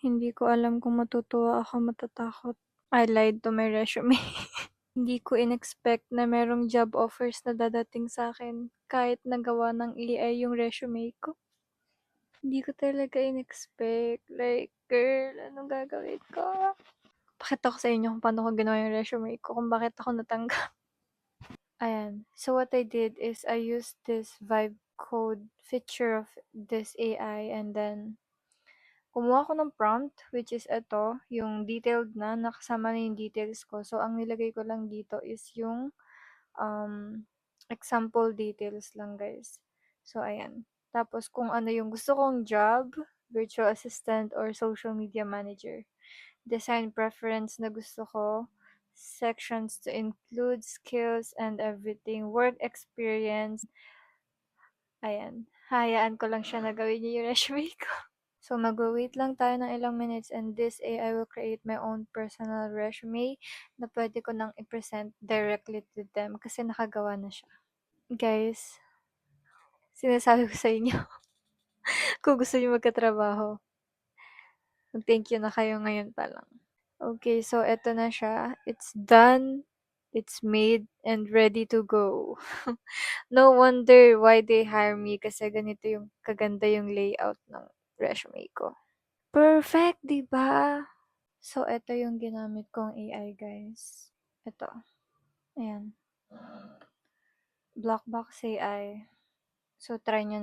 Hindi ko alam kung matutuwa ako, matatakot. I lied to my resume. Hindi ko in-expect na merong job offers na dadating sa'kin kahit nagawa ng AI yung resume ko. Hindi ko talaga in-expect. Like, girl, anong gagawin ko? Pakita ko sa inyo kung paano ko ginawa yung resume ko, kung bakit ako natanggap. Ayan. So, what I did is I used this vibe code feature of this AI and then kumuha ko ng prompt, which is ito, yung detailed na, nakasama na yung details ko. So, ang nilagay ko lang dito is yung example details lang, guys. So, ayan. Tapos, kung ano yung gusto kong job, virtual assistant or social media manager. Design preference na gusto ko. Sections to include skills and everything. Work experience. Ayan. Hayaan ko lang siya na gawin niya yung resume ko. So, mag-wait lang tayo ng ilang minutes and this AI will create my own personal resume na pwede ko nang i-present directly to them kasi nakagawa na siya. Guys, sinasabi ko sa inyo, kung gusto niyo magkatrabaho, mag-thank you na kayo ngayon pa lang. Okay, so eto na siya. It's done, it's made, and ready to go. No wonder why they hire me kasi ganito yung kaganda yung layout ng resume ko. Perfect, 'di ba? So, eto yung ginamit kong AI, guys. Ito. Ayan. Blackbox AI. So, try nyo na